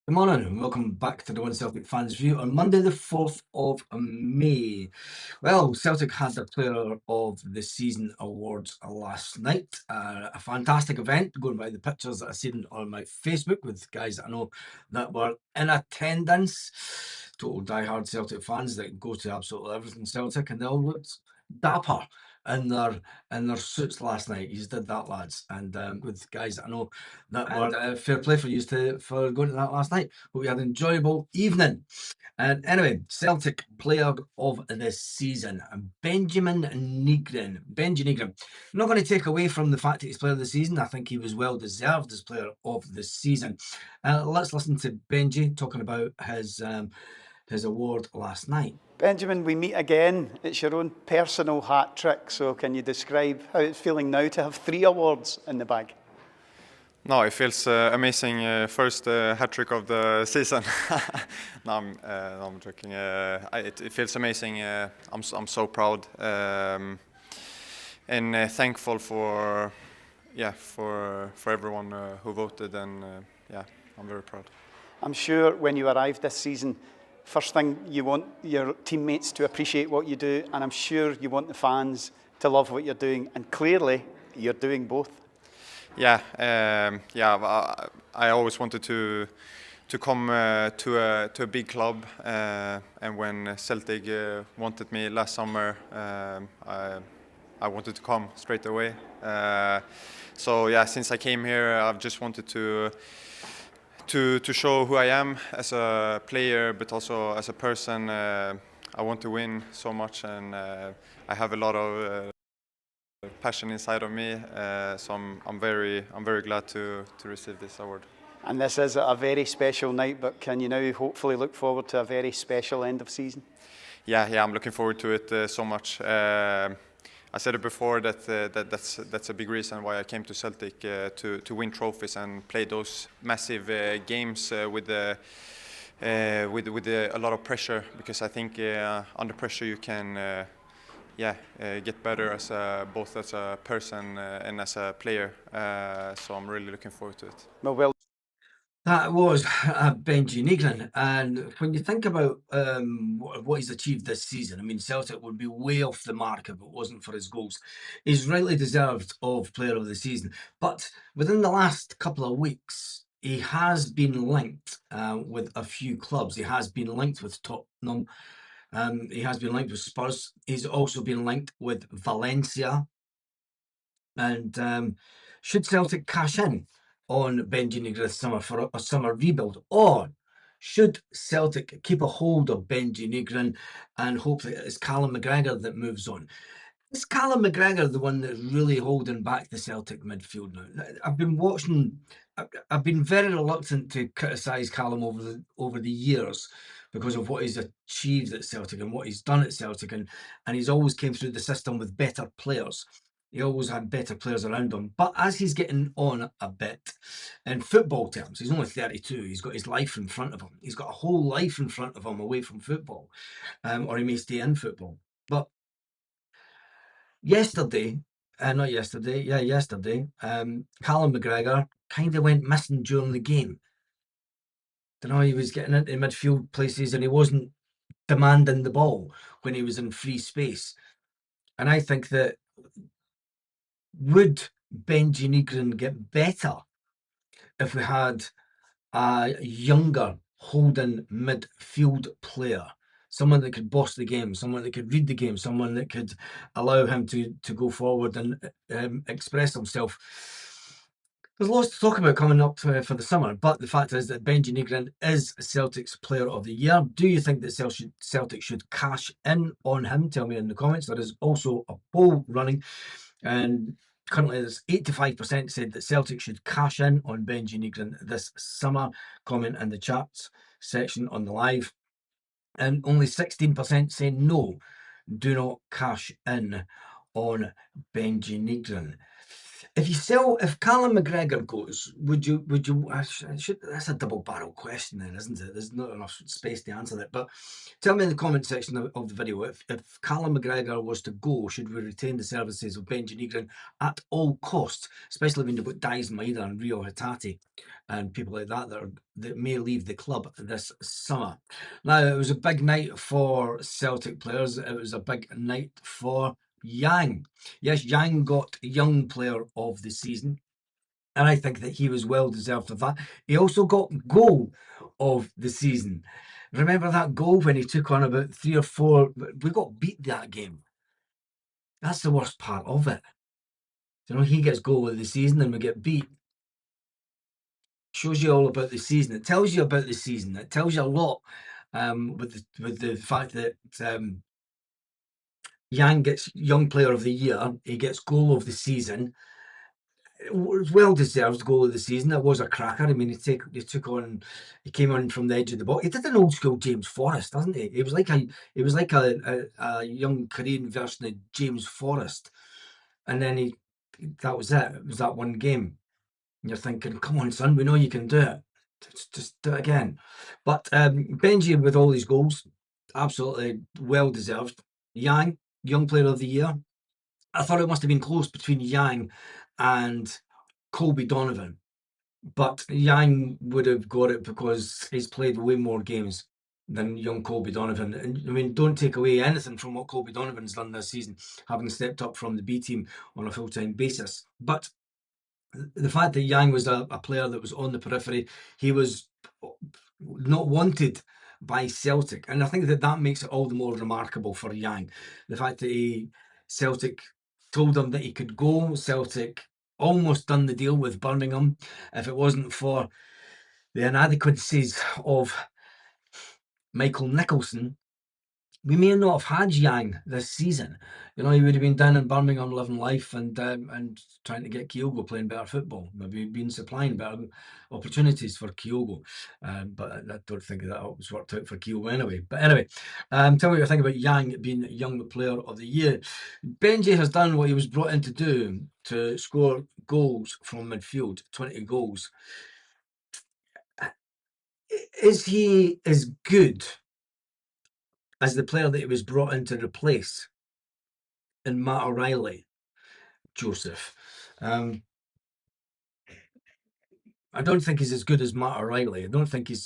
Good morning and welcome back to the One Celtic Fans View on Monday, the 4th of May. Well, Celtic had their Player of the Season awards last night. A fantastic event, going by the pictures that I've seen on my Facebook with guys that I know that were in attendance. Total diehard Celtic fans that go to absolutely everything Celtic, and they all looked dapper in their suits last night. You did that, lads, and with guys that I know that were fair play for you for going to that last night. Hope you had an enjoyable evening. And anyway, Celtic Player of the Season, Benjamin Negrin. Benji Negrin. I'm not going to take away from the fact that he's Player of the Season. I think he was well deserved as Player of the Season. Let's listen to Benji talking about his award last night. Benjamin, we meet again. It's your own personal hat trick, so can you describe how it's feeling now to have 3 awards in the bag? No, it feels amazing. First hat trick of the season. No, I'm joking. It feels amazing. I'm so proud and thankful for everyone who voted, and I'm very proud. I'm sure when you arrived this season, first thing you want your teammates to appreciate what you do, and I'm sure you want the fans to love what you're doing, and clearly you're doing both. I always wanted to come to a big club, and when Celtic wanted me last summer, I wanted to come straight away. Since I came here, I've just wanted to show who I am as a player, but also as a person. I want to win so much, and I have a lot of passion inside of me, so I'm very glad to receive this award. And this is a very special night, but can you now hopefully look forward to a very special end of season? Yeah, I'm looking forward to it so much. I said it before that's a big reason why I came to Celtic, to win trophies and play those massive games with a lot of pressure, because I think under pressure you can get better as both as a person and as a player. So I'm really looking forward to it. Well, That was Benji Negrin, and when you think about what he's achieved this season, I mean, Celtic would be way off the mark if it wasn't for his goals. He's rightly deserved of Player of the Season, but within the last couple of weeks, he has been linked with a few clubs. He has been linked with Tottenham. He has been linked with Spurs. He's also been linked with Valencia. And should Celtic cash in on Benji Negri this summer for a summer rebuild, or should Celtic keep a hold of Benji Negri and hope that it's Callum McGregor that moves on? Is Callum McGregor the one that's really holding back the Celtic midfield now? I've been watching. I've been very reluctant to criticise Callum over the years because of what he's achieved at Celtic and what he's done at Celtic, and he's always came through the system with better players. He always had better players around him. But as he's getting on a bit, in football terms, he's only 32. He's got his life in front of him. He's got a whole life in front of him away from football, or he may stay in football. But yesterday, Callum McGregor kind of went missing during the game. Don't know, he was getting into midfield places and he wasn't demanding the ball when he was in free space. And I think that would Benji Negrin get better if we had a younger holding midfield player, someone that could boss the game, someone that could read the game, someone that could allow him to go forward and express himself. There's lots to talk about coming up for the summer, but the fact is that Benji Negrin is Celtic's Player of the Year. Do you think that Celtic should cash in on him? Tell me in the comments. There is also a poll running, and currently there's 85% said that Celtic should cash in on Benji Negrin this summer. Comment in the chats section on the live. And only 16% say no, do not cash in on Benji Negrin. If Callum McGregor goes, would you? That's a double barrel question, then, isn't it? There's not enough space to answer that. But tell me in the comment section of the video if Callum McGregor was to go, should we retain the services of Benji Negrin at all costs, especially when you've got Dies Maida and Rio Hitati and people like that that may leave the club this summer. Now, it was a big night for Celtic players. It was a big night for Yang. Yes, Yang got Young Player of the Season, and I think that he was well deserved of that. He also got Goal of the Season. Remember that goal when he took on about 3 or 4? We got beat that game. That's the worst part of it. You know, he gets Goal of the Season and we get beat. Shows you all about the season. It tells you about the season. It tells you a lot with the fact that Yang gets Young Player of the Year. He gets Goal of the Season. It was well deserved Goal of the Season. It was a cracker. I mean, he came on from the edge of the box. He did an old school James Forrest, doesn't he? It was like a young Korean version of James Forrest, and then that was it. It was that one game. And you're thinking, come on, son, we know you can do it. Just do it again. But Benji with all these goals, absolutely well deserved. Yang, Young Player of the Year. I thought it must have been close between Yang and Colby Donovan, but Yang would have got it because he's played way more games than young Colby Donovan. And I mean, don't take away anything from what Colby Donovan's done this season, having stepped up from the B team on a full-time basis. But the fact that Yang was a player that was on the periphery, he was not wanted by Celtic, and I think that makes it all the more remarkable for Yang. The fact that Celtic told him that he could go. Celtic almost done the deal with Birmingham. If it wasn't for the inadequacies of Michael Nicholson, we may not have had Yang this season. You know, he would have been down in Birmingham living life and trying to get Kyogo playing better football. Maybe been supplying better opportunities for Kyogo. But I don't think that always worked out for Kyogo anyway. But anyway, tell me what you think about Yang being Young Player of the Year. Benji has done what he was brought in to do, to score goals from midfield, 20 goals. Is he as good as the player that he was brought in to replace in Matt O'Reilly, Joseph? I don't think he's as good as Matt O'Reilly. I don't think he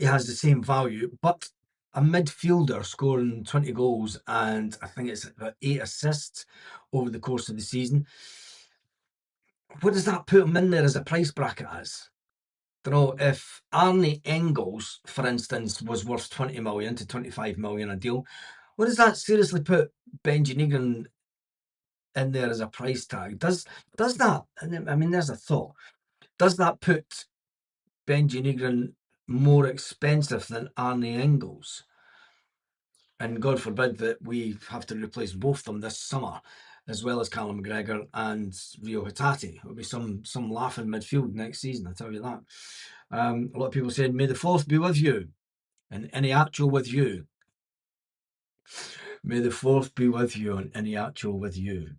has the same value, but a midfielder scoring 20 goals and I think it's about 8 assists over the course of the season. What does that put him in there as a price bracket as? You know, if Arnie Engels, for instance, was worth 20 million to 25 million a deal, what does that seriously put Benji Negrin in there as a price tag? Does that, I mean, there's a thought, does that put Benji Negrin more expensive than Arnie Engels? And God forbid that we have to replace both of them this summer, as well as Callum McGregor and Rio Hitati. It'll be some laughing midfield next season, I tell you that. A lot of people saying, may the 4th be with you, and Iniacho with you. May the 4th be with you, and Iniacho with you.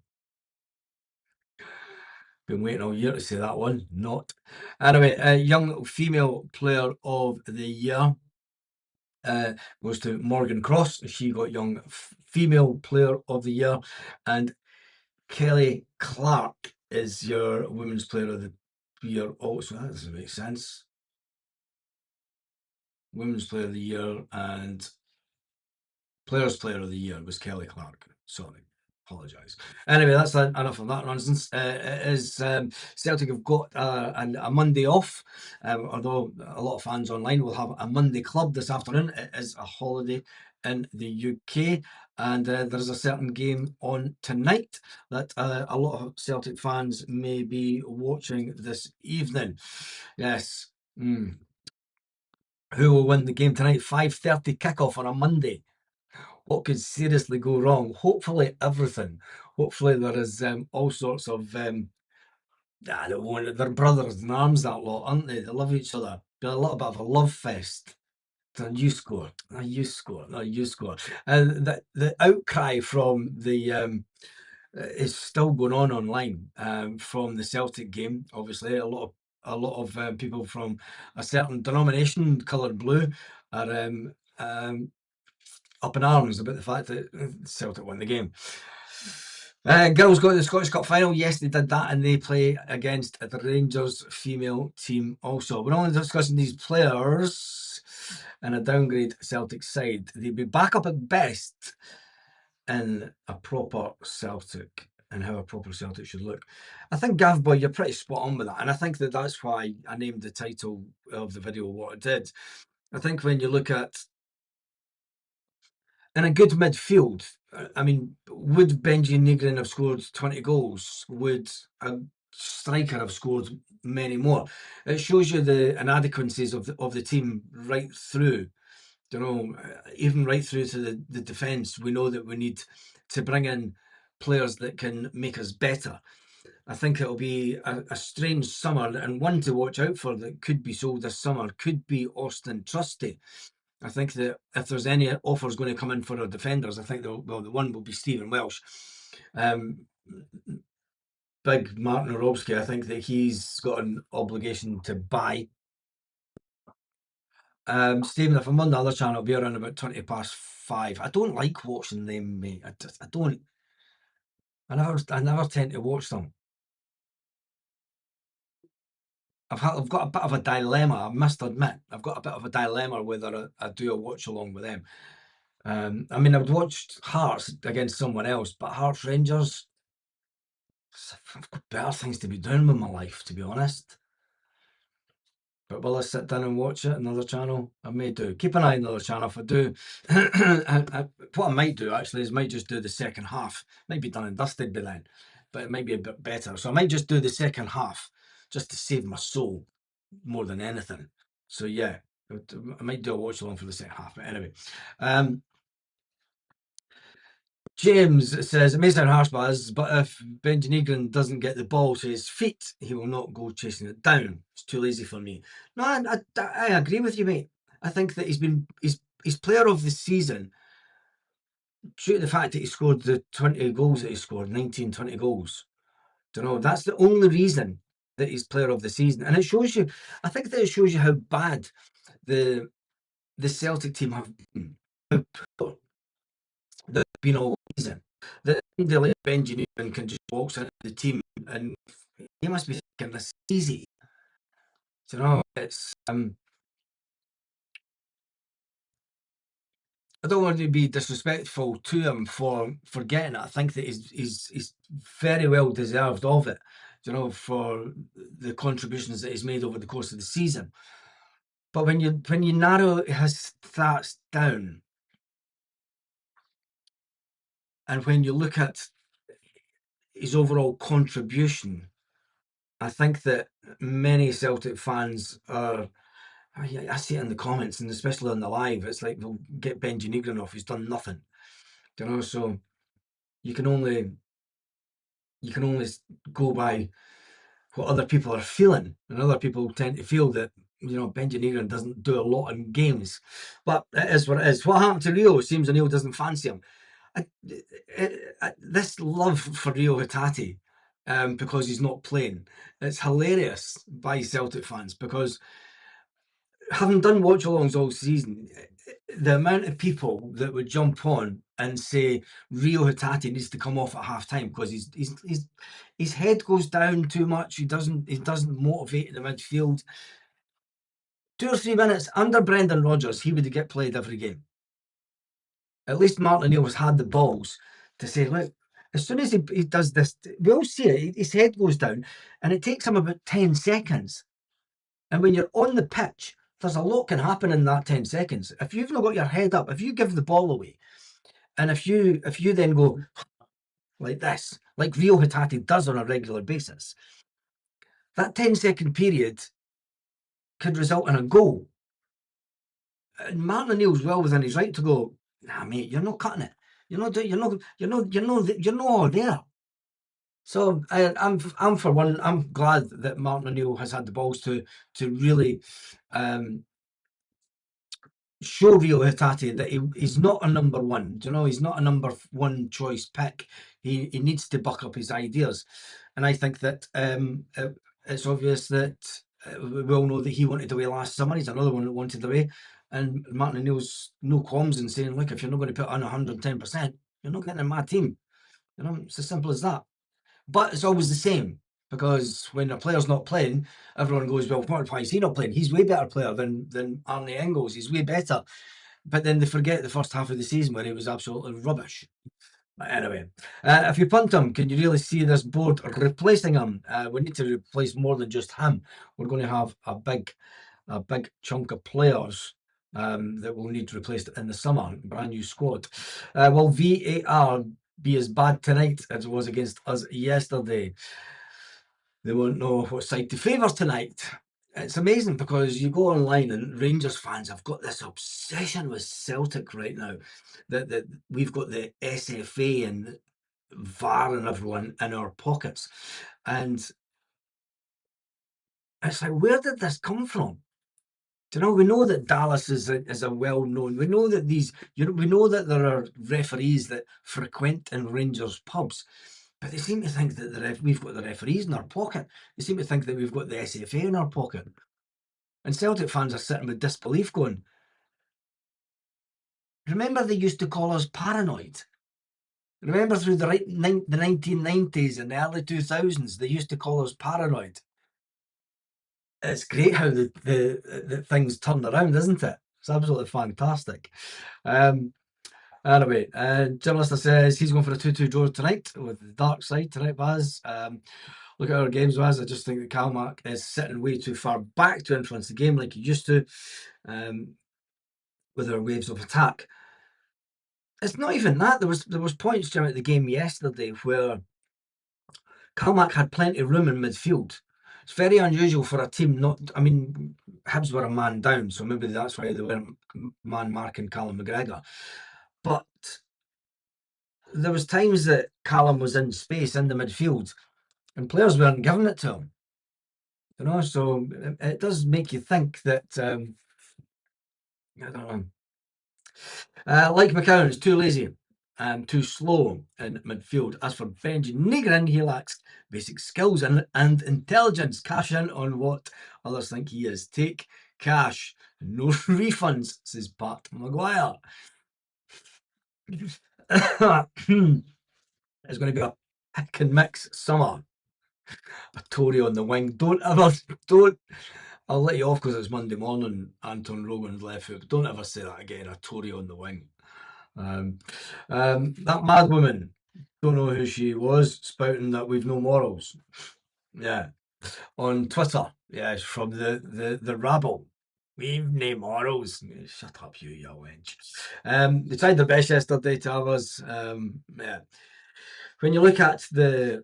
Been waiting all year to say that one. Not. Anyway, Young Female Player of the Year goes to Morgan Cross. She got Young Female Player of the Year. And Kelly Clark is your Women's Player of the Year also. That doesn't make sense. Women's Player of the Year and Players Player of the Year was Kelly Clark. Sorry. Apologise. Anyway, that's enough of that nonsense. Celtic have got a Monday off, although a lot of fans online will have a Monday club this afternoon. It is a holiday in the UK, and there's a certain game on tonight that a lot of Celtic fans may be watching this evening. Yes. Who will win the game tonight? 5:30 kickoff on a Monday. What could seriously go wrong? Hopefully everything. Hopefully there is all sorts of they're brothers in arms, that lot, aren't they? They love each other. Be a little bit of a love fest. You score. You score. No, you score. And the outcry from the is still going on online from the Celtic game. Obviously, a lot of people from a certain denomination, coloured blue, are up in arms about the fact that Celtic won the game. Girls got to the Scottish Cup final. Yes, they did that, and they play against the Rangers female team also. We're only discussing these players and a downgrade Celtic side. They'd be back up at best in a proper Celtic and how a proper Celtic should look. I think, Gav Boy, you're pretty spot on with that, and I think that that's why I named the title of the video what it did. I think when you look at in a good midfield, I mean, would Benji Nigrin have scored 20 goals? Would a striker have scored many more? It shows you the inadequacies of the team right through. You know, even right through to the defence. We know that we need to bring in players that can make us better. I think it'll be a strange summer, and one to watch out for that could be sold this summer could be Austin Trusty. I think that if there's any offers going to come in for our defenders, I think the one will be Stephen Welsh. Big Martin Orobsky, I think that he's got an obligation to buy. Stephen, if I'm on the other channel, it'll be around about 5:20. I don't like watching them, mate. I don't. I never tend to watch them. I've got a bit of a dilemma. I must admit, I've got a bit of a dilemma whether I do a watch along with them. I mean, I would watch Hearts against someone else, but Hearts Rangers, I've got better things to be doing with my life, to be honest. But will I sit down and watch it? Another channel? I may do. Keep an eye on another channel. If I do, what I might do actually is might just do the second half. Might be done and dusted by then, but it might be a bit better. So I might just do the second half just to save my soul more than anything. So yeah, I might do a watch along for the second half. But anyway, James says, it may sound harsh, but if Benji Negrin doesn't get the ball to his feet, he will not go chasing it down. It's too lazy for me. No, I agree with you, mate. I think that he's player of the season due to the fact that he scored the 20 goals that he scored, 19, 20 goals. You know, that's the only reason that he's player of the season. And it shows you, I think that it shows you how bad the Celtic team have been. How poor they've been all season. That like Benji Newman can just walk into the team and he must be thinking this is easy. You know, it's I don't want to be disrespectful to him for getting it. I think that he's very well deserved of it, you know, for the contributions that he's made over the course of the season. But when you narrow his stats down, and when you look at his overall contribution, I think that many Celtic fans are. I see it in the comments, and especially on the live. It's like they'll get Benji Negrin off. He's done nothing, you know. So you can only go by what other people are feeling, and other people tend to feel that Benji Negrin doesn't do a lot in games. But it is what it is. What happened to Rio? It seems O'Neill doesn't fancy him. This love for Rio Hatate, because he's not playing, it's hilarious by Celtic fans because, having done watch-alongs all season, the amount of people that would jump on and say Rio Hatate needs to come off at half-time because his head goes down too much. He doesn't motivate in the midfield. 2 or 3 minutes under Brendan Rodgers, he would get played every game. At least Martin O'Neill has had the balls to say, look, as soon as he does this, we all see it, his head goes down, and it takes him about 10 seconds. And when you're on the pitch, there's a lot can happen in that 10 seconds. If you've not got your head up, if you give the ball away, and if you then go like this, like Rio Hatate does on a regular basis, that 10-second period could result in a goal. And Martin O'Neill's well within his right to go, nah, mate, you're not cutting it. You're not there. So I'm for one. I'm glad that Martin O'Neill has had the balls to really show Rio Hatate that he's not a number one. Do you know, he's not a number one choice pick. He needs to buck up his ideas. And I think that it's obvious that we all know that he wanted away last summer. He's another one that wanted away. And Martin O'Neill's no qualms in saying, look, if you're not going to put on 110%, you're not getting in my team. You know, it's as simple as that. But it's always the same, because when a player's not playing, everyone goes, well, why is he not playing? He's way better player than Arne Engels. He's way better. But then they forget the first half of the season where he was absolutely rubbish. But anyway, if you punt him, can you really see this board replacing him? We need to replace more than just him. We're going to have a big chunk of players that will need replaced in the summer. Brand new squad. Will VAR be as bad tonight as it was against us yesterday? They won't know what side to favour tonight. It's amazing because you go online and Rangers fans have got this obsession with Celtic right now. That we've got the SFA and VAR and everyone in our pockets. And it's like, where did this come from? Do you know, we know that Dallas is a well-known. We know that we know that there are referees that frequent in Rangers pubs, but they seem to think that we've got the referees in our pocket. They seem to think that we've got the SFA in our pocket. And Celtic fans are sitting with disbelief going, remember they used to call us paranoid? Remember through the 1990s and the early 2000s, they used to call us paranoid. It's great how the things turned around, isn't it? It's absolutely fantastic. Anyway, journalist says he's going for a 2-2 draw tonight with the dark side tonight, Baz. Look at our games, Baz. I just think that Calmac is sitting way too far back to influence the game like he used to with our waves of attack. It's not even that. There was points during the game yesterday where Calmac had plenty of room in midfield. It's very unusual for a team not. I mean, Hibs were a man down, so maybe that's why they weren't man marking Callum McGregor. But there was times that Callum was in space in the midfield, and players weren't giving it to him. You know, so it does make you think that. I don't know. Like McCown, is too lazy and too slow in midfield. As for Benji Negrin, he lacks basic skills and intelligence. Cash in on what others think he is. Take cash, no refunds, says Pat Maguire. It's going to be a pick and mix summer. A Tory on the wing. Don't. I'll let you off because it's Monday morning. Anton Rogan's left foot. But don't ever say that again. A Tory on the wing. That mad woman, don't know who she was, spouting that we've no morals. Yeah, on Twitter. Yeah, it's from the rabble. We've no morals. Shut up, you wench. They tried their best yesterday to have us. Yeah. When you look at the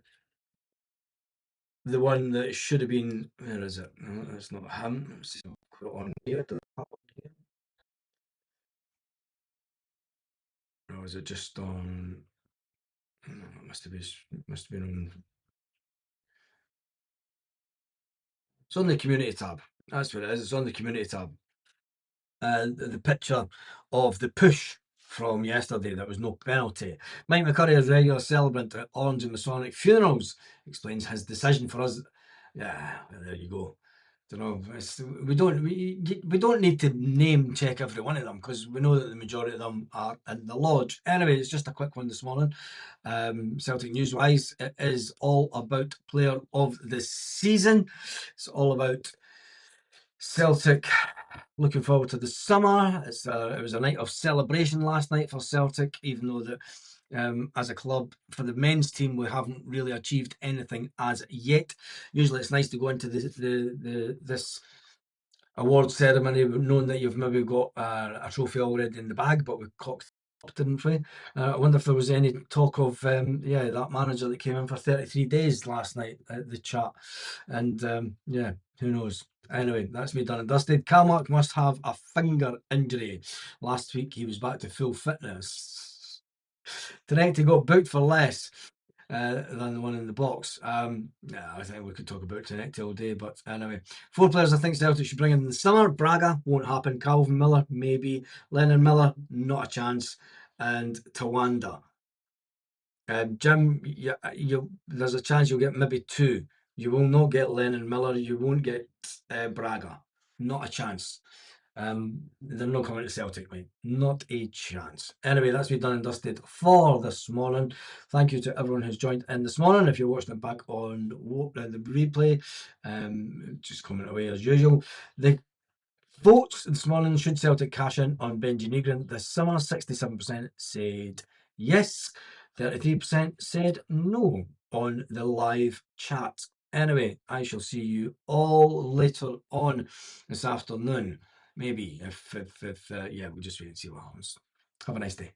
one that should have been, where is it? No, it's not him. It's on here. Or is it just on? No, it must have been on. It's on the community tab. That's what it is. It's on the community tab. The picture of the push from yesterday, there was no penalty. Mike McCurry, as regular celebrant at Orange and Masonic funerals, explains his decision for us. Yeah, well, there you go. Don't know. We don't need to name check every one of them because we know that the majority of them are in the lodge. Anyway, it's just a quick one this morning. Celtic news wise, it is all about player of the season. It's all about Celtic looking forward to the summer. It was a night of celebration last night for Celtic, even though that as a club for the men's team we haven't really achieved anything as yet. Usually it's nice to go into this award ceremony knowing that you've maybe got a trophy already in the bag, but we cocked up, didn't we? I wonder if there was any talk of that manager that came in for 33 days last night at the chat, and who knows. Anyway, that's me done and dusted. Calmac must have a finger injury. Last week he was back to full fitness. Tonight he got booked for less. than the one in the box. Yeah, I think we could talk about tonight all day, but anyway. 4 players I think Celtic should bring in the summer. Braga, won't happen. Calvin Miller, maybe. Lennon Miller, not a chance. And Tawanda. Jim, there's a chance you'll get maybe 2. You will not get Lennon Miller. You won't get Braga. Not a chance. They're not coming to Celtic, mate. Not a chance. Anyway, that's been done and dusted for this morning. Thank you to everyone who's joined in this morning. If you're watching it back on the replay, just comment away as usual. The votes this morning: should Celtic cash in on Benji Negrin this summer? 67% said yes, 33% said no on the live chat. Anyway, I shall see you all later on this afternoon. Maybe if yeah, we'll just wait and see what happens. Have a nice day.